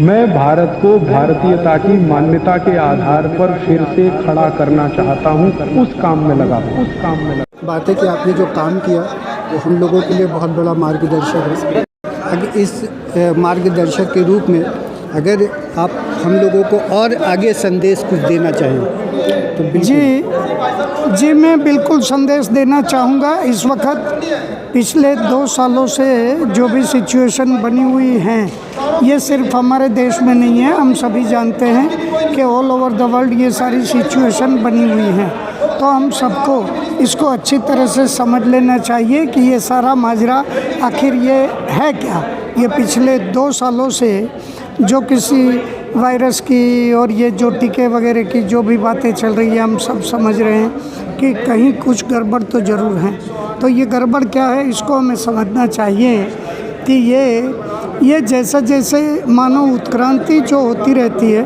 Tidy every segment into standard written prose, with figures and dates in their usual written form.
मैं भारत को भारतीयता की मान्यता के आधार पर फिर से खड़ा करना चाहता हूं, उस काम में लगा बात है कि आपने जो काम किया वो हम लोगों के लिए बहुत बड़ा मार्गदर्शक है। अगर इस मार्गदर्शक के रूप में अगर आप हम लोगों को और आगे संदेश कुछ देना चाहें तो जी मैं बिल्कुल संदेश देना चाहूँगा। इस वक्त पिछले 2 सालों से जो भी सिचुएशन बनी हुई हैं, ये सिर्फ हमारे देश में नहीं है, हम सभी जानते हैं कि ऑल ओवर द वर्ल्ड ये सारी सिचुएशन बनी हुई हैं। तो हम सबको इसको अच्छी तरह से समझ लेना चाहिए कि ये सारा माजरा आखिर ये है क्या। ये पिछले 2 सालों से जो किसी वायरस की और ये जो टीके वगैरह की जो भी बातें चल रही है, हम सब समझ रहे हैं कि कहीं कुछ गड़बड़ तो ज़रूर है। तो ये गड़बड़ क्या है, इसको हमें समझना चाहिए कि ये जैसा जैसे मानो उत्क्रांति जो होती रहती है,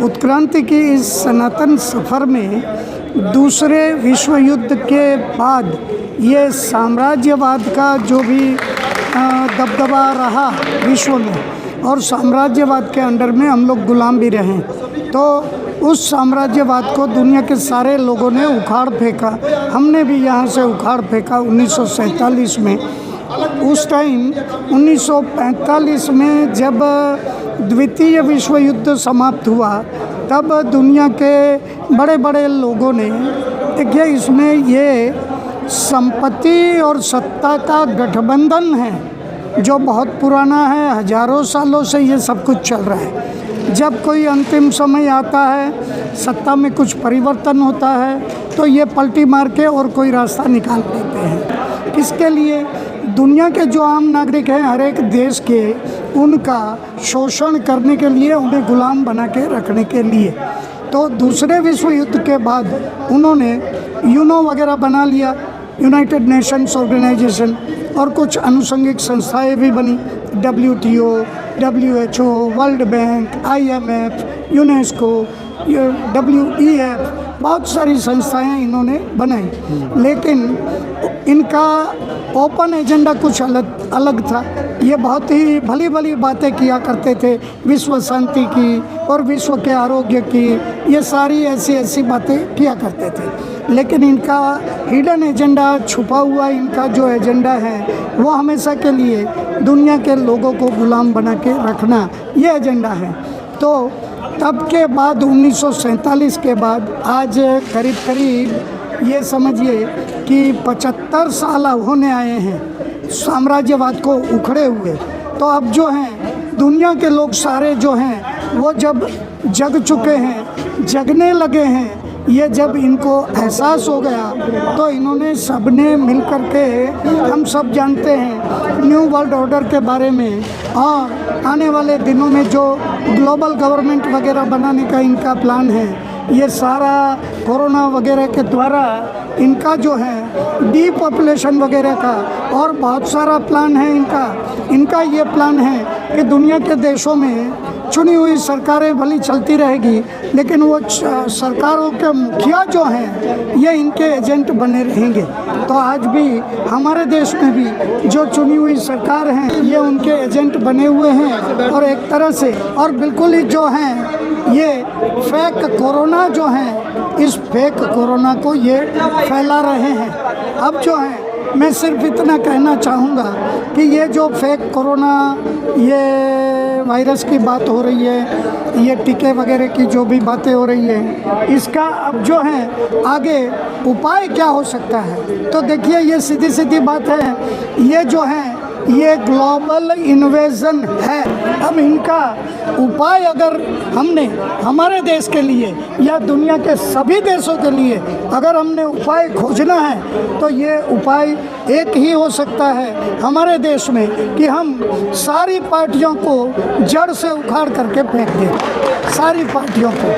उत्क्रांति की इस सनातन सफ़र में दूसरे विश्व युद्ध के बाद ये साम्राज्यवाद का जो भी दबदबा रहा विश्व में, और साम्राज्यवाद के अंडर में हम लोग गुलाम भी रहे, तो उस साम्राज्यवाद को दुनिया के सारे लोगों ने उखाड़ फेंका। हमने भी यहाँ से उखाड़ फेंका 1947 में। उस टाइम 1945 में जब द्वितीय विश्व युद्ध समाप्त हुआ, तब दुनिया के बड़े बड़े लोगों ने देखिए इसमें ये संपत्ति और सत्ता का गठबंधन है जो बहुत पुराना है, हजारों सालों से ये सब कुछ चल रहा है। जब कोई अंतिम समय आता है, सत्ता में कुछ परिवर्तन होता है, तो ये पलटी मार के और कोई रास्ता निकाल लेते हैं। किसके लिए? दुनिया के जो आम नागरिक हैं हर एक देश के, उनका शोषण करने के लिए, उन्हें गुलाम बना के रखने के लिए। तो दूसरे विश्व युद्ध के बाद उन्होंने यूनो वगैरह बना लिया, यूनाइटेड नेशंस ऑर्गेनाइजेशन, और कुछ अनुषंगिक संस्थाएं भी बनी, WTO, WHO, world bank, IMF, UNESCO, WEF, बहुत सारी संस्थाएं इन्होंने बनाई। लेकिन इनका ओपन एजेंडा कुछ अलग था। ये बहुत ही भली भली बातें किया करते थे, विश्व शांति की और विश्व के आरोग्य की, ये सारी ऐसी बातें किया करते थे। लेकिन इनका हिडन एजेंडा, छुपा हुआ इनका जो एजेंडा है, वो हमेशा के लिए दुनिया के लोगों को गुलाम बना के रखना, ये एजेंडा है। तो तब के बाद 1947 के बाद आज करीब ये समझिए कि 75 साल होने आए हैं साम्राज्यवाद को उखड़े हुए। तो अब जो हैं दुनिया के लोग सारे जो हैं वो जब जग चुके हैं, जगने लगे हैं, ये जब इनको एहसास हो गया तो इन्होंने सबने मिल कर के, हम सब जानते हैं न्यू वर्ल्ड ऑर्डर के बारे में, और आने वाले दिनों में जो ग्लोबल गवर्नमेंट वगैरह बनाने का इनका प्लान है, ये सारा कोरोना वगैरह के द्वारा इनका जो है डीपॉपुलेशन वगैरह का और बहुत सारा प्लान है इनका ये प्लान है कि दुनिया के देशों में चुनी हुई सरकारें भली चलती रहेगी, लेकिन वो सरकारों के मुखिया जो हैं ये इनके एजेंट बने रहेंगे। तो आज भी हमारे देश में भी जो चुनी हुई सरकार हैं ये उनके एजेंट बने हुए हैं, और एक तरह से और बिल्कुल ही जो हैं ये फेक कोरोना जो हैं, इस फेक कोरोना को ये फैला रहे हैं। अब जो है मैं सिर्फ इतना कहना चाहूँगा कि ये जो फेक कोरोना, ये वायरस की बात हो रही है, ये टीके वगैरह की जो भी बातें हो रही है, इसका अब जो है आगे उपाय क्या हो सकता है? तो देखिए ये सीधी सीधी बात है, ये जो है ये ग्लोबल इन्वेजन है। अब इनका उपाय अगर हमने हमारे देश के लिए या दुनिया के सभी देशों के लिए अगर हमने उपाय खोजना है, तो ये उपाय एक ही हो सकता है हमारे देश में कि हम सारी पार्टियों को जड़ से उखाड़ करके फेंक दें। सारी पार्टियों को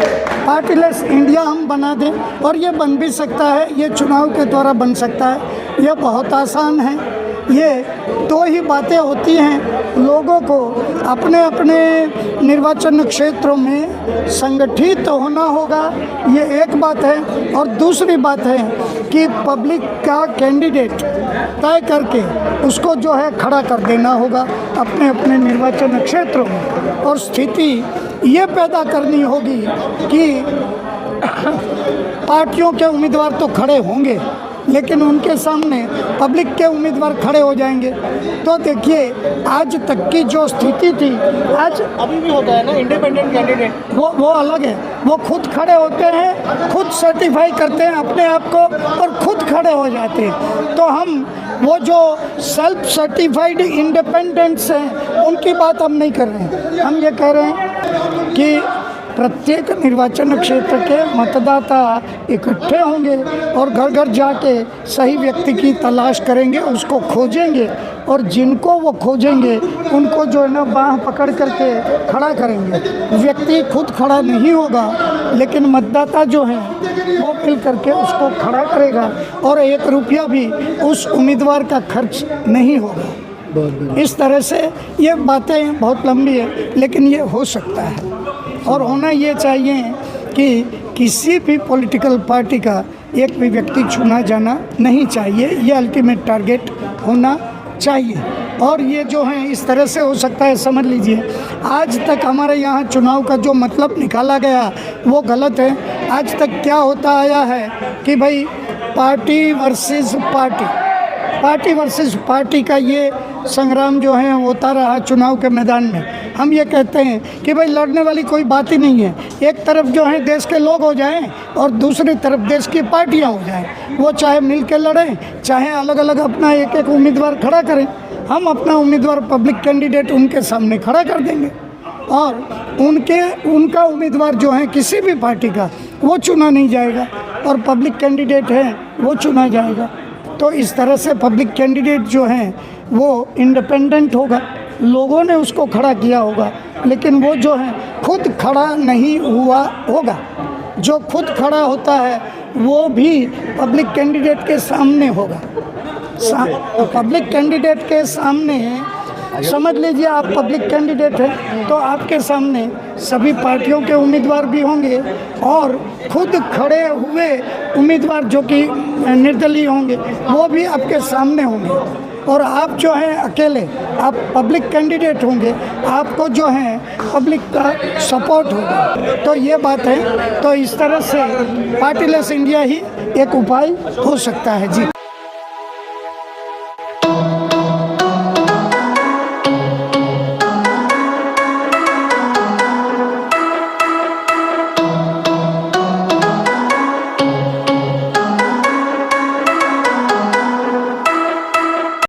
पार्टीलेस इंडिया हम बना दें, और ये बन भी सकता है, ये चुनाव के द्वारा बन सकता है। ये बहुत आसान है, ये दो ही बातें होती हैं, लोगों को अपने अपने निर्वाचन क्षेत्रों में संगठित होना होगा, ये एक बात है। और दूसरी बात है कि पब्लिक का कैंडिडेट तय करके उसको जो है खड़ा कर देना होगा अपने अपने निर्वाचन क्षेत्रों में। और स्थिति ये पैदा करनी होगी कि पार्टियों के उम्मीदवार तो खड़े होंगे लेकिन उनके सामने पब्लिक के उम्मीदवार खड़े हो जाएंगे। तो देखिए आज तक की जो स्थिति थी, आज अभी भी होता है ना इंडिपेंडेंट कैंडिडेट, वो अलग है। वो खुद खड़े होते हैं, खुद सर्टिफाई करते हैं अपने आप को और खुद खड़े हो जाते हैं। तो हम वो जो सेल्फ सर्टिफाइड इंडिपेंडेंट्स हैं उनकी बात हम नहीं कर रहे हैं। हम ये कह रहे हैं कि प्रत्येक निर्वाचन क्षेत्र के मतदाता इकट्ठे होंगे और घर घर जाके सही व्यक्ति की तलाश करेंगे, उसको खोजेंगे और जिनको वो खोजेंगे उनको जो है ना बाँह पकड़ करके खड़ा करेंगे। व्यक्ति खुद खड़ा नहीं होगा लेकिन मतदाता जो है वो मिल करके उसको खड़ा करेगा और 1 रुपया भी उस उम्मीदवार का खर्च नहीं होगा। इस तरह से ये बातें बहुत लंबी है लेकिन ये हो सकता है और होना ये चाहिए कि किसी भी पॉलिटिकल पार्टी का एक भी व्यक्ति चुना जाना नहीं चाहिए, ये अल्टीमेट टारगेट होना चाहिए। और ये जो है इस तरह से हो सकता है, समझ लीजिए आज तक हमारे यहाँ चुनाव का जो मतलब निकाला गया वो गलत है। आज तक क्या होता आया है कि भाई party versus party, party versus party का ये संग्राम जो है होता रहा चुनाव के मैदान में। हम ये कहते हैं कि भाई लड़ने वाली कोई बात ही नहीं है। एक तरफ जो है देश के लोग हो जाएं और दूसरी तरफ देश की पार्टियां हो जाएं, वो चाहे मिल के लड़ें चाहे अलग अलग अपना एक एक उम्मीदवार खड़ा करें। हम अपना उम्मीदवार पब्लिक कैंडिडेट उनके सामने खड़ा कर देंगे और उनका उम्मीदवार जो है किसी भी पार्टी का वो चुना नहीं जाएगा और पब्लिक कैंडिडेट है वो चुना जाएगा। तो इस तरह से पब्लिक कैंडिडेट जो है वो इंडिपेंडेंट होगा, लोगों ने उसको खड़ा किया होगा लेकिन वो जो है खुद खड़ा नहीं हुआ होगा। जो खुद खड़ा होता है वो भी पब्लिक कैंडिडेट के सामने होगा। पब्लिक कैंडिडेट के सामने समझ लीजिए आप पब्लिक कैंडिडेट हैं तो आपके सामने सभी पार्टियों के उम्मीदवार भी होंगे और खुद खड़े हुए उम्मीदवार जो कि निर्दलीय होंगे वो भी आपके सामने होंगे और आप जो हैं अकेले, आप पब्लिक कैंडिडेट होंगे, आपको जो है पब्लिक का सपोर्ट होगा। तो ये बात है। तो इस तरह से पार्टीलेस इंडिया ही एक उपाय हो सकता है। जी।